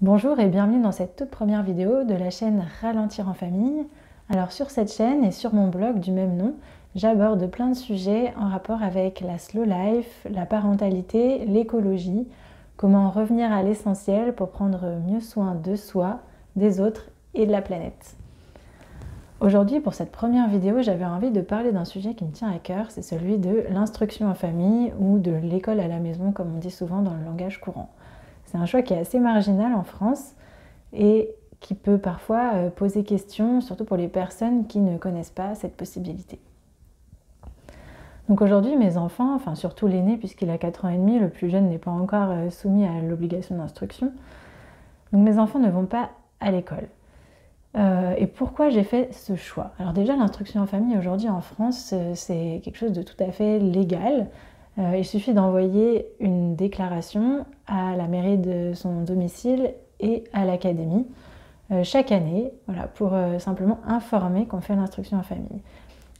Bonjour et bienvenue dans cette toute première vidéo de la chaîne Ralentir en famille. Alors sur cette chaîne et sur mon blog du même nom, j'aborde plein de sujets en rapport avec la slow life, la parentalité, l'écologie, comment revenir à l'essentiel pour prendre mieux soin de soi, des autres et de la planète. Aujourd'hui, pour cette première vidéo, j'avais envie de parler d'un sujet qui me tient à cœur, c'est celui de l'instruction en famille ou de l'école à la maison, comme on dit souvent dans le langage courant. C'est un choix qui est assez marginal en France et qui peut parfois poser question, surtout pour les personnes qui ne connaissent pas cette possibilité. Donc aujourd'hui, mes enfants, enfin surtout l'aîné puisqu'il a 4 ans et demi, le plus jeune n'est pas encore soumis à l'obligation d'instruction. Donc mes enfants ne vont pas à l'école. Et pourquoi j'ai fait ce choix? Alors déjà, l'instruction en famille aujourd'hui en France, c'est quelque chose de tout à fait légal. Il suffit d'envoyer une déclaration à la mairie de son domicile et à l'académie chaque année, voilà, pour simplement informer qu'on fait l'instruction en famille.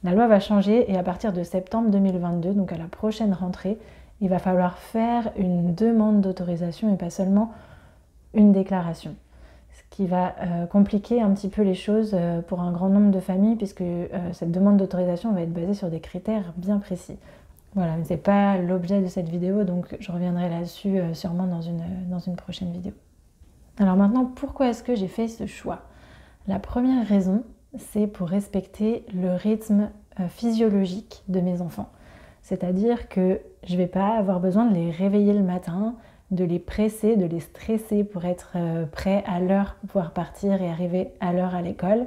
La loi va changer et à partir de septembre 2022, donc à la prochaine rentrée, il va falloir faire une demande d'autorisation et pas seulement une déclaration. Ce qui va compliquer un petit peu les choses pour un grand nombre de familles puisque cette demande d'autorisation va être basée sur des critères bien précis. Voilà, mais ce n'est pas l'objet de cette vidéo, donc je reviendrai là-dessus sûrement dans une prochaine vidéo. Alors maintenant, pourquoi est-ce que j'ai fait ce choix? La première raison, c'est pour respecter le rythme physiologique de mes enfants. C'est-à-dire que je ne vais pas avoir besoin de les réveiller le matin, de les presser, de les stresser pour être prêts à l'heure pour pouvoir partir et arriver à l'heure à l'école.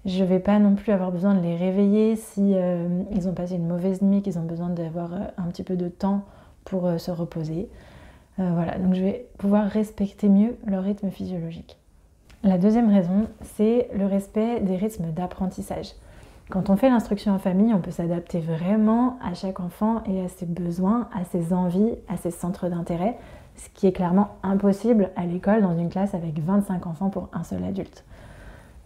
Je ne vais pas non plus avoir besoin de les réveiller si ils ont passé une mauvaise nuit, qu'ils ont besoin d'avoir un petit peu de temps pour se reposer. Voilà, donc je vais pouvoir respecter mieux leur rythme physiologique. La deuxième raison, c'est le respect des rythmes d'apprentissage. Quand on fait l'instruction en famille, on peut s'adapter vraiment à chaque enfant et à ses besoins, à ses envies, à ses centres d'intérêt, ce qui est clairement impossible à l'école dans une classe avec 25 enfants pour un seul adulte.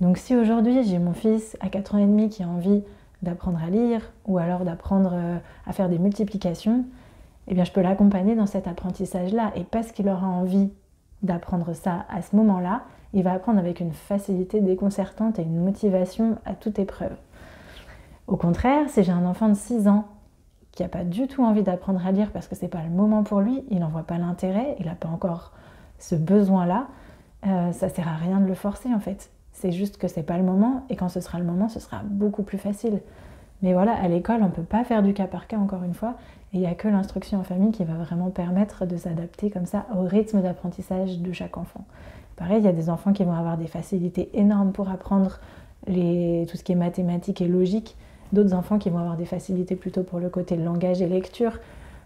Donc si aujourd'hui j'ai mon fils à 4 ans et demi qui a envie d'apprendre à lire ou alors d'apprendre à faire des multiplications, eh bien je peux l'accompagner dans cet apprentissage-là. Et parce qu'il aura envie d'apprendre ça à ce moment-là, il va apprendre avec une facilité déconcertante et une motivation à toute épreuve. Au contraire, si j'ai un enfant de 6 ans qui n'a pas du tout envie d'apprendre à lire parce que ce n'est pas le moment pour lui, il n'en voit pas l'intérêt, il n'a pas encore ce besoin-là, ça ne sert à rien de le forcer en fait. C'est juste que c'est pas le moment et quand ce sera le moment, ce sera beaucoup plus facile. Mais voilà, à l'école, on ne peut pas faire du cas par cas encore une fois et il n'y a que l'instruction en famille qui va vraiment permettre de s'adapter comme ça au rythme d'apprentissage de chaque enfant. Pareil, il y a des enfants qui vont avoir des facilités énormes pour apprendre tout ce qui est mathématiques et logique, d'autres enfants qui vont avoir des facilités plutôt pour le côté langage et lecture,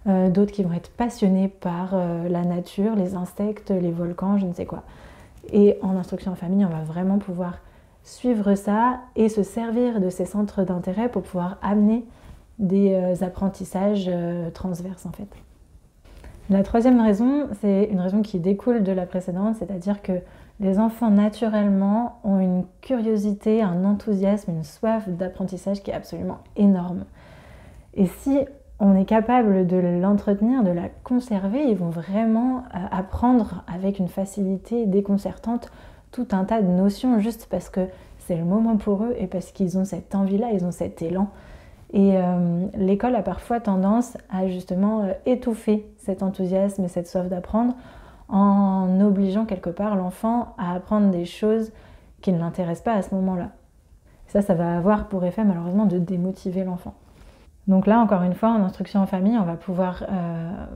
d'autres qui vont être passionnés par la nature, les insectes, les volcans, je ne sais quoi. Et en instruction en famille, on va vraiment pouvoir suivre ça et se servir de ces centres d'intérêt pour pouvoir amener des apprentissages transverses en fait. La troisième raison, c'est une raison qui découle de la précédente, c'est-à-dire que les enfants naturellement ont une curiosité, un enthousiasme, une soif d'apprentissage qui est absolument énorme. Et si on est capable de l'entretenir, de la conserver, ils vont vraiment apprendre avec une facilité déconcertante tout un tas de notions juste parce que c'est le moment pour eux et parce qu'ils ont cette envie-là, ils ont cet élan. Et l'école a parfois tendance à justement étouffer cet enthousiasme et cette soif d'apprendre en obligeant quelque part l'enfant à apprendre des choses qui ne l'intéressent pas à ce moment-là. Ça va avoir pour effet malheureusement de démotiver l'enfant. Donc là, encore une fois, en instruction en famille, on va pouvoir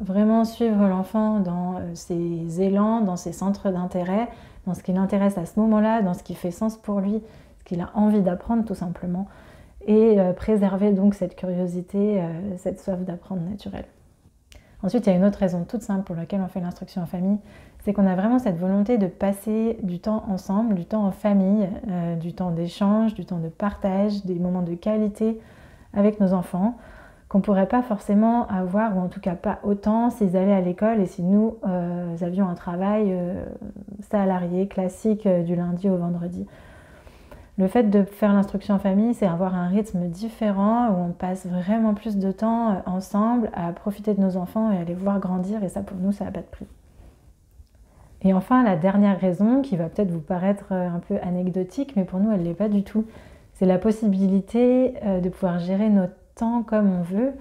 vraiment suivre l'enfant dans ses élans, dans ses centres d'intérêt, dans ce qui l'intéresse à ce moment-là, dans ce qui fait sens pour lui, ce qu'il a envie d'apprendre tout simplement, et préserver donc cette curiosité, cette soif d'apprendre naturelle. Ensuite, il y a une autre raison toute simple pour laquelle on fait l'instruction en famille, c'est qu'on a vraiment cette volonté de passer du temps ensemble, du temps en famille, du temps d'échange, du temps de partage, des moments de qualité avec nos enfants, qu'on ne pourrait pas forcément avoir, ou en tout cas pas autant, s'ils allaient à l'école et si nous avions un travail salarié, classique, du lundi au vendredi. Le fait de faire l'instruction en famille, c'est avoir un rythme différent, où on passe vraiment plus de temps ensemble à profiter de nos enfants et à les voir grandir, et ça pour nous, ça n'a pas de prix. Et enfin, la dernière raison, qui va peut-être vous paraître un peu anecdotique, mais pour nous, elle ne l'est pas du tout, c'est la possibilité de pouvoir gérer notre temps comme on veut,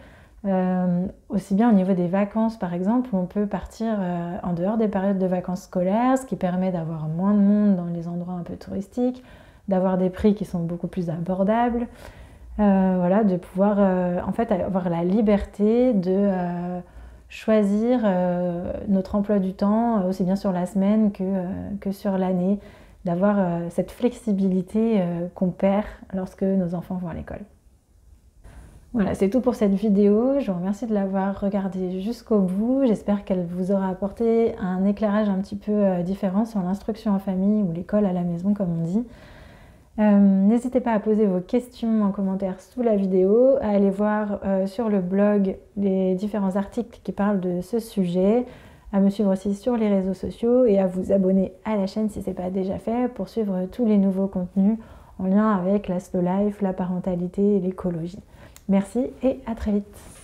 aussi bien au niveau des vacances par exemple, où on peut partir en dehors des périodes de vacances scolaires, ce qui permet d'avoir moins de monde dans les endroits un peu touristiques, d'avoir des prix qui sont beaucoup plus abordables, voilà, de pouvoir en fait avoir la liberté de choisir notre emploi du temps, aussi bien sur la semaine que sur l'année, d'avoir cette flexibilité qu'on perd lorsque nos enfants vont à l'école. Voilà, c'est tout pour cette vidéo. Je vous remercie de l'avoir regardée jusqu'au bout. J'espère qu'elle vous aura apporté un éclairage un petit peu différent sur l'instruction en famille ou l'école à la maison, comme on dit. N'hésitez pas à poser vos questions en commentaire sous la vidéo, à aller voir sur le blog les différents articles qui parlent de ce sujet, à me suivre aussi sur les réseaux sociaux et à vous abonner à la chaîne si ce n'est pas déjà fait pour suivre tous les nouveaux contenus en lien avec la slow life, la parentalité et l'écologie. Merci et à très vite.